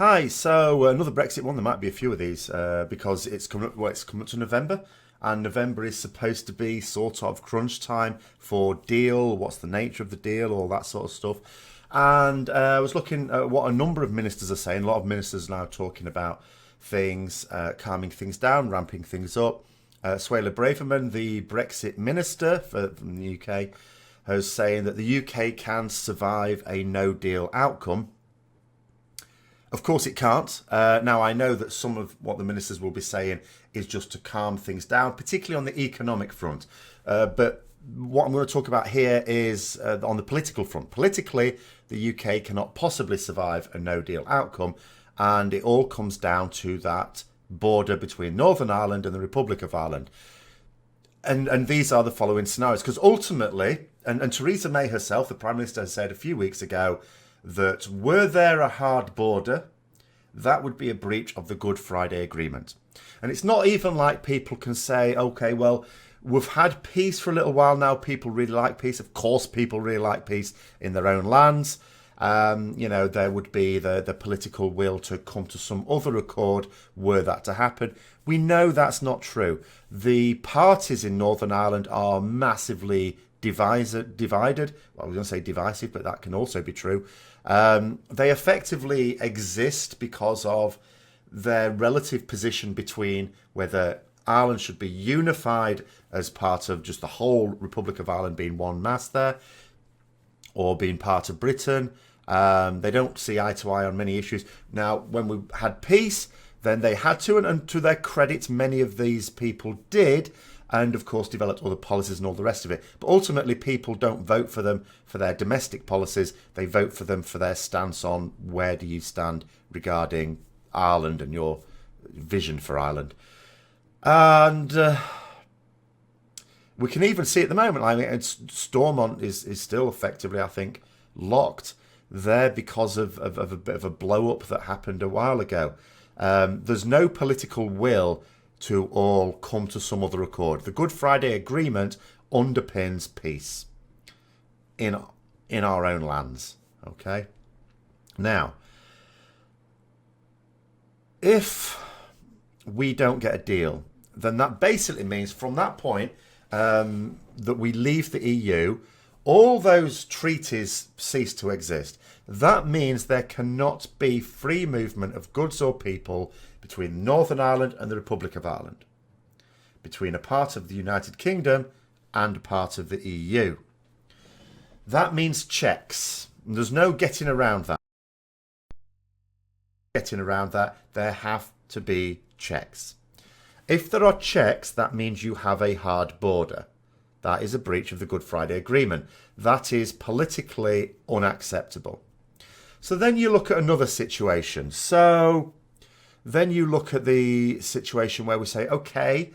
Hi, so another Brexit one. There might be a few of these because it's coming up to November, and November is supposed to be sort of crunch time for deal. What's the nature of the deal? All that sort of stuff. And I was looking at what a number of ministers are saying. A lot of ministers now talking about things, calming things down, ramping things up. Suella Braverman, the Brexit minister from the UK, is saying that the UK can survive a no deal outcome. Of course it can't. Now, I know that some of what the ministers will be saying is just to calm things down, particularly on the economic front. But what I'm going to talk about here is on the political front. Politically, the UK cannot possibly survive a no-deal outcome, and it all comes down to that border between Northern Ireland and the Republic of Ireland. And these are the following scenarios, because ultimately, and Theresa May herself, the Prime Minister, said a few weeks ago, that were there a hard border, that would be a breach of the Good Friday Agreement. And it's not even like people can say, okay, well, we've had peace for a little while now. People really like peace. Of course, people really like peace in their own lands. There would be the political will to come to some other accord were that to happen. We know that's not true. The parties in Northern Ireland are massively divided. Well, I was going to say divisive, but that can also be true. They effectively exist because of their relative position between whether Ireland should be unified as part of just the whole Republic of Ireland being one mass there, or being part of Britain. They don't see eye to eye on many issues. Now, when we had peace, then they had to, and to their credit, many of these people did, and of course developed other policies and all the rest of it. But ultimately, people don't vote for them for their domestic policies. They vote for them for their stance on where do you stand regarding Ireland and your vision for Ireland. And we can even see at the moment, I mean, Stormont is still effectively, I think, locked there because of a bit of a blow-up that happened a while ago. There's no political will to all come to some other accord. The Good Friday Agreement underpins peace in our own lands. Okay? Now, if we don't get a deal, then that basically means from that point that we leave the EU, all those treaties cease to exist. That means there cannot be free movement of goods or people between Northern Ireland and the Republic of Ireland, between a part of the United Kingdom and a part of the EU. That means checks. There's no getting around that. There have to be checks. If there are checks, that means you have a hard border. That is a breach of the Good Friday Agreement. That is politically unacceptable. So then you look at another situation. So then you look at the situation where we say, okay,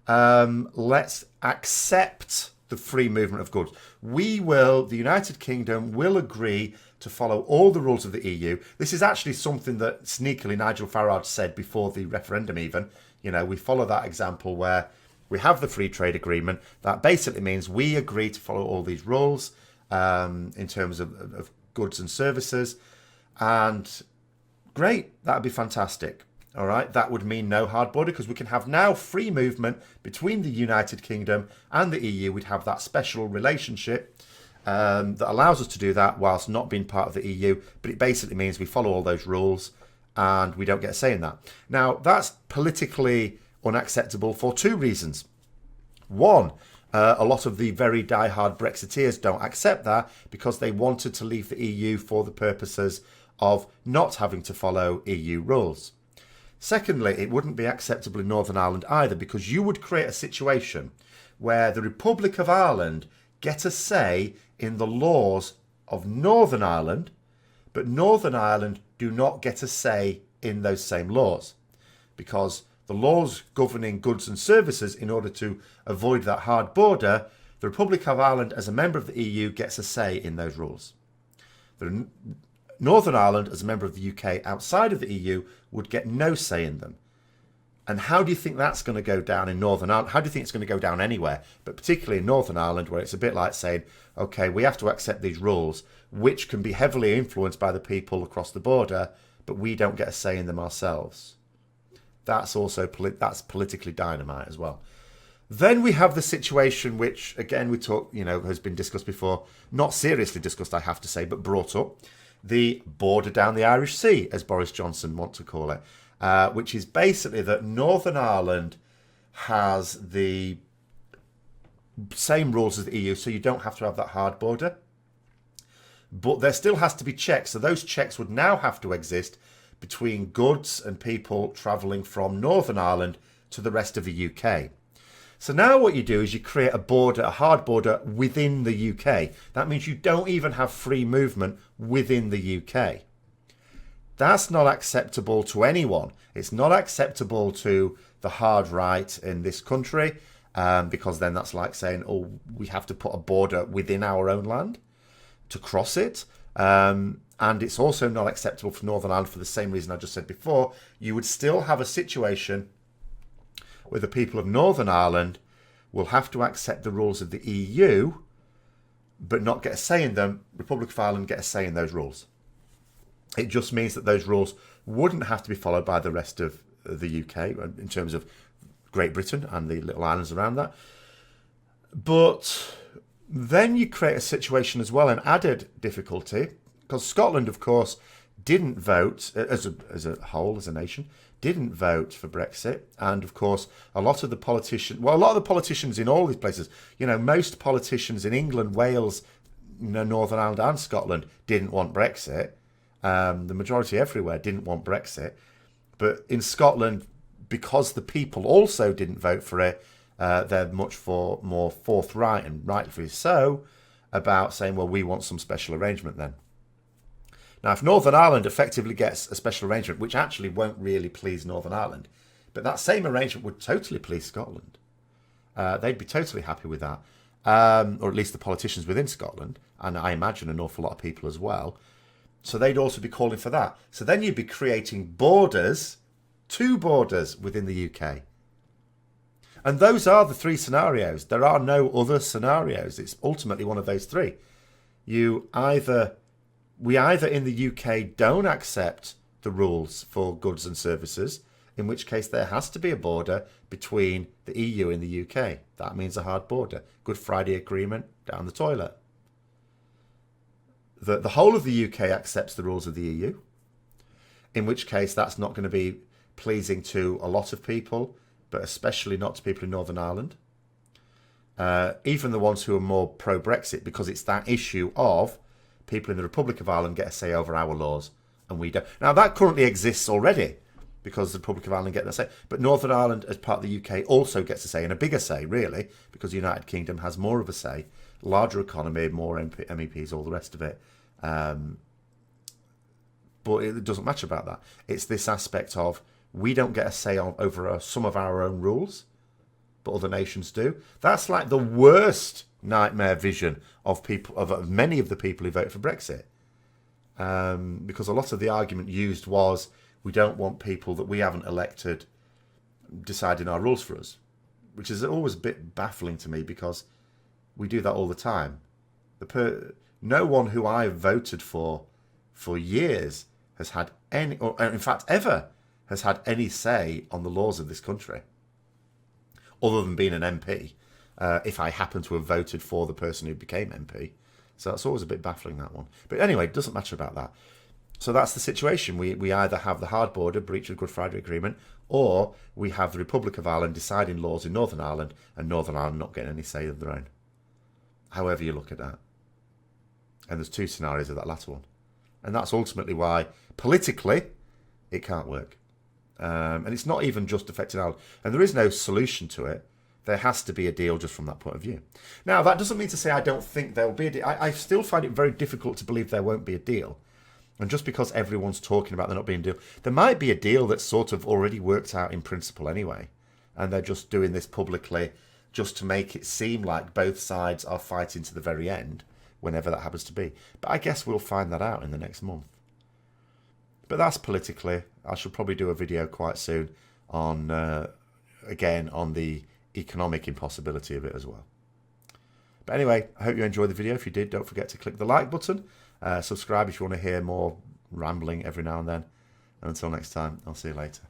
let's accept the free movement of goods. The United Kingdom will agree to follow all the rules of the EU. This is actually something that sneakily Nigel Farage said before the referendum even. We follow that example where we have the free trade agreement. That basically means we agree to follow all these rules in terms of goods and services. And great, that would be fantastic. All right, that would mean no hard border because we can have now free movement between the United Kingdom and the EU. We'd have that special relationship that allows us to do that whilst not being part of the EU. But it basically means we follow all those rules and we don't get a say in that. Now, that's politically unacceptable for two reasons. One, a lot of the very die-hard Brexiteers don't accept that because they wanted to leave the EU for the purposes of not having to follow EU rules. Secondly, it wouldn't be acceptable in Northern Ireland either because you would create a situation where the Republic of Ireland get a say in the laws of Northern Ireland, but Northern Ireland do not get a say in those same laws because the laws governing goods and services, in order to avoid that hard border, the Republic of Ireland as a member of the EU gets a say in those rules. Northern Ireland as a member of the UK outside of the EU would get no say in them. And how do you think that's going to go down in Northern Ireland? How do you think it's going to go down anywhere? But particularly in Northern Ireland, where it's a bit like saying, okay, we have to accept these rules, which can be heavily influenced by the people across the border, but we don't get a say in them ourselves. That's also that's politically dynamite as well. Then we have the situation which, again, we talk, has been discussed before, not seriously discussed, I have to say, but brought up, the border down the Irish Sea, as Boris Johnson wants to call it, which is basically that Northern Ireland has the same rules as the EU, so you don't have to have that hard border. But there still has to be checks, so those checks would now have to exist between goods and people travelling from Northern Ireland to the rest of the UK. So now what you do is you create a border, a hard border within the UK. That means you don't even have free movement within the UK. That's not acceptable to anyone. It's not acceptable to the hard right in this country, because then that's like saying, oh, we have to put a border within our own land to cross it. And it's also not acceptable for Northern Ireland for the same reason I just said before. You would still have a situation where the people of Northern Ireland will have to accept the rules of the EU, but not get a say in them. Republic of Ireland get a say in those rules. It just means that those rules wouldn't have to be followed by the rest of the UK in terms of Great Britain and the little islands around that. But then you create a situation as well, an added difficulty, because Scotland, of course, didn't vote as a whole, as a nation, didn't vote for Brexit. And of course, a lot of the politicians in all these places, most politicians in England, Wales, Northern Ireland and Scotland didn't want Brexit. The majority everywhere didn't want Brexit. But in Scotland, because the people also didn't vote for it, they're much more forthright, and rightfully so, about saying, well, we want some special arrangement then. Now, if Northern Ireland effectively gets a special arrangement, which actually won't really please Northern Ireland, but that same arrangement would totally please Scotland. They'd be totally happy with that, or at least the politicians within Scotland, and I imagine an awful lot of people as well. So they'd also be calling for that. So then you'd be creating borders, 2 borders within the UK. And those are the 3 scenarios. There are no other scenarios. It's ultimately one of those 3. We either in the UK don't accept the rules for goods and services, in which case there has to be a border between the EU and the UK. That means a hard border. Good Friday Agreement down the toilet. The whole of the UK accepts the rules of the EU, in which case that's not going to be pleasing to a lot of people, but especially not to people in Northern Ireland. Even the ones who are more pro-Brexit, because it's that issue of people in the Republic of Ireland get a say over our laws, and we don't. Now, that currently exists already, because the Republic of Ireland get a say. But Northern Ireland, as part of the UK, also gets a say, and a bigger say, really, because the United Kingdom has more of a say, larger economy, more MEPs, all the rest of it. But it doesn't matter about that. It's this aspect of we don't get a say over some of our own rules, but other nations do. That's like the worst nightmare vision of people, of many of the people who vote for Brexit, because a lot of the argument used was we don't want people that we haven't elected deciding our rules for us, which is always a bit baffling to me, because we do that all the time. No one who I voted for years has had any, or in fact ever, has had any say on the laws of this country, other than being an MP, if I happen to have voted for the person who became MP. So that's always a bit baffling, that one. But anyway, it doesn't matter about that. So that's the situation. We either have the hard border, breach of the Good Friday Agreement, or we have the Republic of Ireland deciding laws in Northern Ireland, and Northern Ireland not getting any say of their own. However you look at that. And there's 2 scenarios of that latter one. And that's ultimately why, politically, it can't work. And it's not even just affecting Ireland. And there is no solution to it. There has to be a deal just from that point of view. Now, that doesn't mean to say I don't think there will be a deal. I still find it very difficult to believe there won't be a deal. And just because everyone's talking about there not being a deal, there might be a deal that's sort of already worked out in principle anyway. And they're just doing this publicly just to make it seem like both sides are fighting to the very end, whenever that happens to be. But I guess we'll find that out in the next month. But that's politically. I shall probably do a video quite soon on, again, on the economic impossibility of it as well. But anyway, I hope you enjoyed the video. If you did, don't forget to click the like button. Subscribe if you want to hear more rambling every now and then. And until next time, I'll see you later.